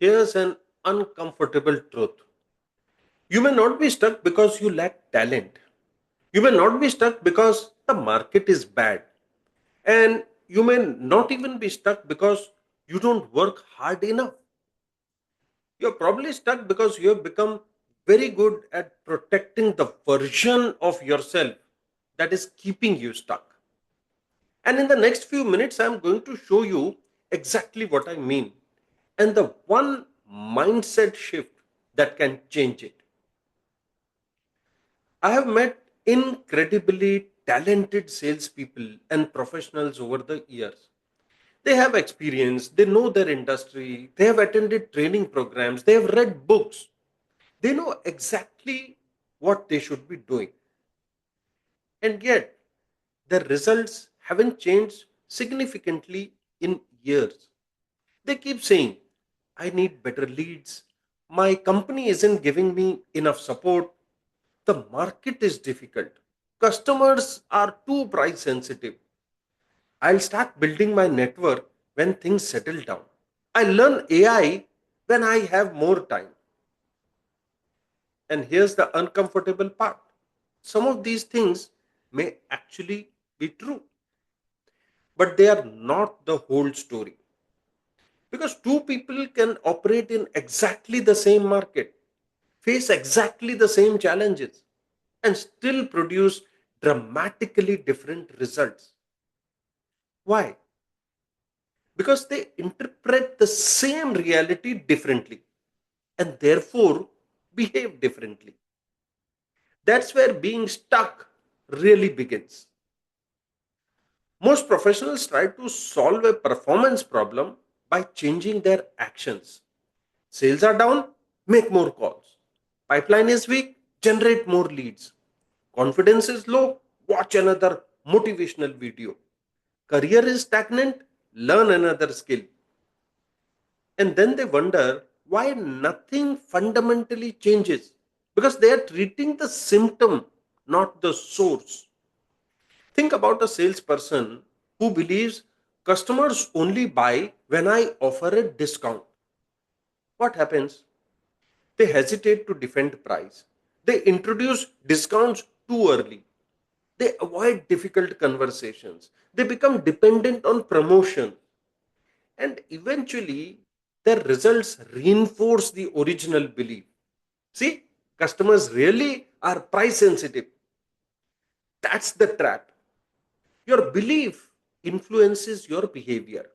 Here's an uncomfortable truth. You may not be stuck because you lack talent. You may not be stuck because the market is bad. And you may not even be stuck because you don't work hard enough. You're probably stuck because you have become very good at protecting the version of yourself that is keeping you stuck. And in the next few minutes, I'm going to show you exactly what I mean and the one mindset shift that can change it. I have met incredibly talented salespeople and professionals over the years. They have experience, they know their industry, they have attended training programs, they have read books, they know exactly what they should be doing. And yet, their results haven't changed significantly in years. They keep saying, I need better leads. My company isn't giving me enough support. The market is difficult. Customers are too price sensitive. I'll start building my network when things settle down. I learn AI when I have more time. And here's the uncomfortable part. Some of these things may actually be true, but they are not the whole story. Because two people can operate in exactly the same market, face exactly the same challenges, and still produce dramatically different results. Why? Because they interpret the same reality differently and therefore behave differently. That's where being stuck really begins. Most professionals try to solve a performance problem by changing their actions. Sales are down, make more calls. Pipeline is weak, generate more leads. Confidence is low, watch another motivational video. Career is stagnant, learn another skill. And then they wonder why nothing fundamentally changes because they are treating the symptom, not the source. Think about a salesperson who believes customers only buy when I offer a discount. What happens? They hesitate to defend price. They introduce discounts too early. They avoid difficult conversations. They become dependent on promotion. And eventually, their results reinforce the original belief. See, customers really are price sensitive. That's the trap. Your belief influences your behavior.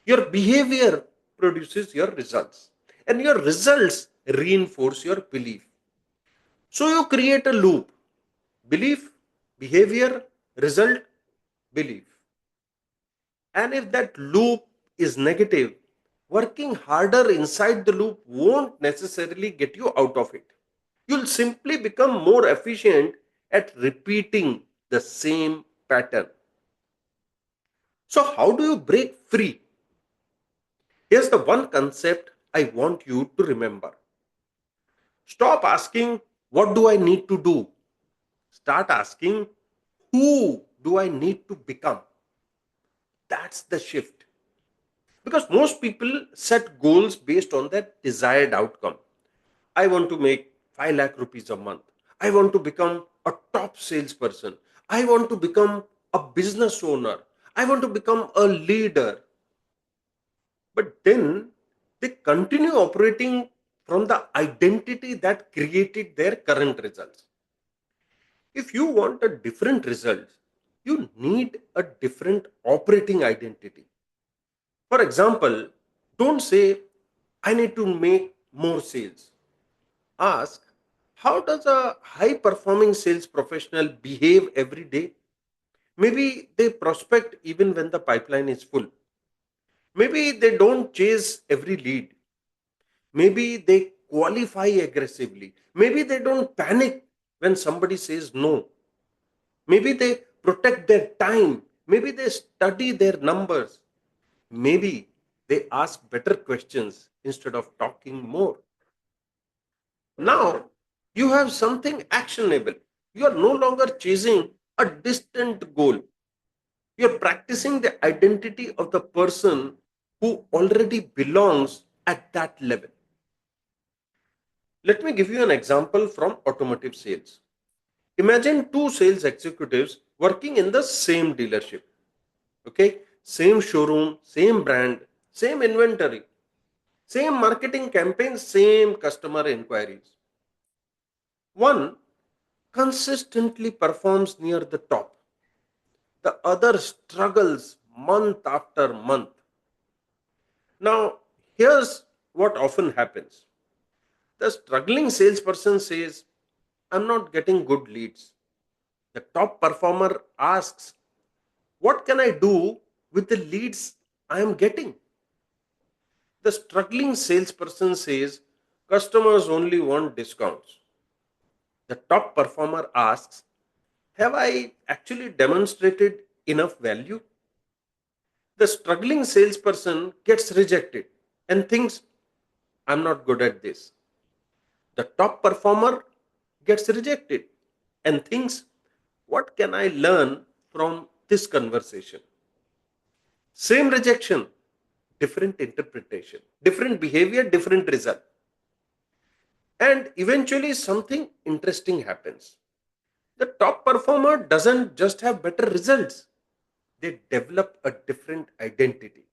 Your behavior produces your results. And your results reinforce your belief. So you create a loop: belief, behavior, result, belief. And if that loop is negative, working harder inside the loop won't necessarily get you out of it. You'll simply become more efficient at repeating the same pattern. So, how do you break free? Here's the one concept I want you to remember. Stop asking, what do I need to do? Start asking, who do I need to become? That's the shift. Because most people set goals based on their desired outcome. I want to make 5 lakh rupees a month. I want to become a top salesperson. I want to become a business owner. I want to become a leader. But then they continue operating from the identity that created their current results. If you want a different result, you need a different operating identity. For example, don't say, I need to make more sales. Ask, how does a high performing sales professional behave every day? Maybe they prospect even when the pipeline is full. Maybe they don't chase every lead. Maybe they qualify aggressively. Maybe they don't panic when somebody says no. Maybe they protect their time. Maybe they study their numbers. Maybe they ask better questions instead of talking more. Now you have something actionable. You are no longer chasing a distant goal. You're practicing the identity of the person who already belongs at that level. Let me give you an example from automotive sales. Imagine two sales executives working in the same dealership. Okay, same showroom, same brand, same inventory, same marketing campaign, same customer inquiries. One consistently performs near the top, the other struggles month after month. Now, here's what often happens: the struggling salesperson says, I'm not getting good leads. The top performer asks, what can I do with the leads I am getting? The struggling salesperson says, customers only want discounts. The top performer asks, have I actually demonstrated enough value? The struggling salesperson gets rejected and thinks, I'm not good at this. The top performer gets rejected and thinks, what can I learn from this conversation? Same rejection, different interpretation, different behavior, different result. And eventually, something interesting happens. The top performer doesn't just have better results, they develop a different identity.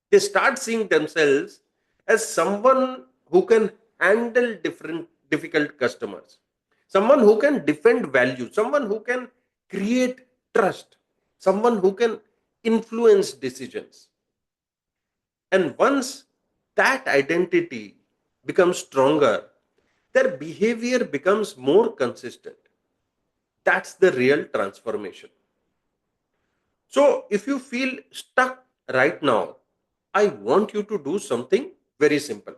They start seeing themselves as someone who can handle different difficult customers, someone who can defend value, someone who can create trust, someone who can influence decisions. And once that identity becomes stronger, their behavior becomes more consistent. That's the real transformation. So, if you feel stuck right now, I want you to do something very simple.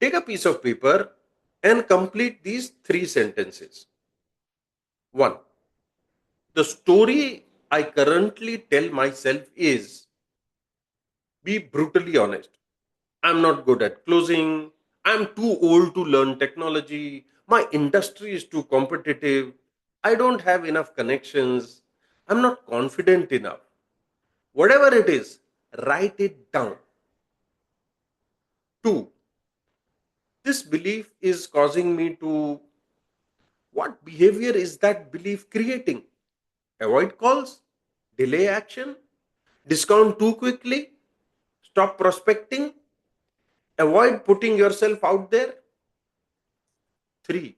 Take a piece of paper and complete these three sentences. One, the story I currently tell myself is: be brutally honest. I'm not good at closing. I'm too old to learn technology. My industry is too competitive. I don't have enough connections. I'm not confident enough. Whatever it is, write it down. Two, this belief is causing me to. What behavior is that belief creating? Avoid calls, delay action, discount too quickly, stop prospecting, avoid putting yourself out there. Three,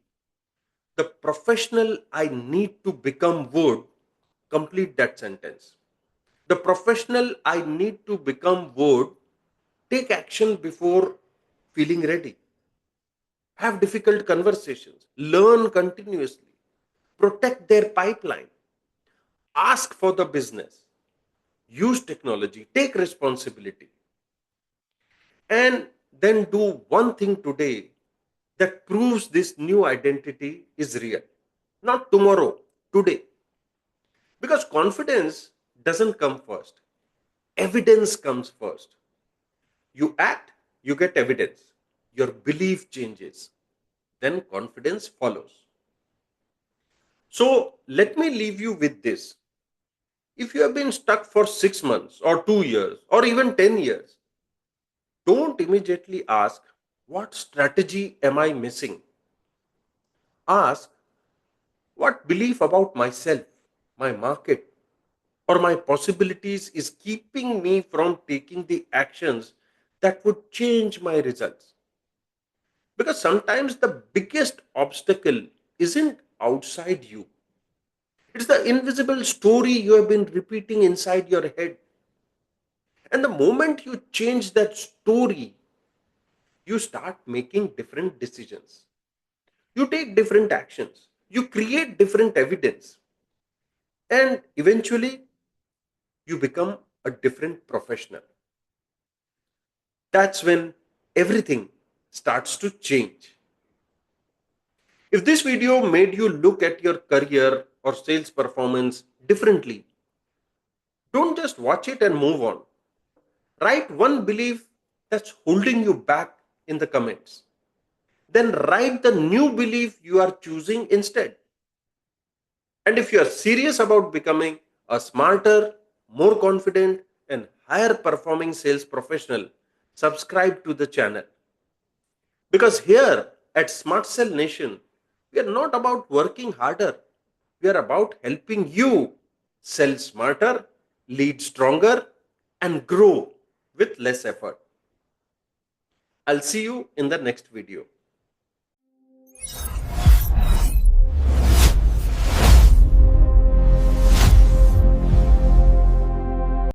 the professional I need to become would complete that sentence. The professional I need to become would take action before feeling ready, have difficult conversations, learn continuously, protect their pipeline, ask for the business, use technology, take responsibility, and then do one thing today that proves this new identity is real. Not tomorrow, today. Because confidence doesn't come first, evidence comes first. You act, you get evidence, your belief changes, then confidence follows. So let me leave you with this. If you have been stuck for 6 months or 2 years or even 10 years, don't immediately ask, what strategy am I missing? Ask, what belief about myself, my market, or my possibilities is keeping me from taking the actions that would change my results? Because sometimes the biggest obstacle isn't outside you, it's the invisible story you have been repeating inside your head. And the moment you change that story, you start making different decisions. You take different actions. You create different evidence. And eventually, you become a different professional. That's when everything starts to change. If this video made you look at your career or sales performance differently, don't just watch it and move on. Write one belief that's holding you back in the comments. Then write the new belief you are choosing instead. And if you are serious about becoming a smarter, more confident, and higher performing sales professional, subscribe to the channel. Because here at Smart Cell Nation, we are not about working harder. We are about helping you sell smarter, lead stronger, and grow with less effort. I'll see you in the next video.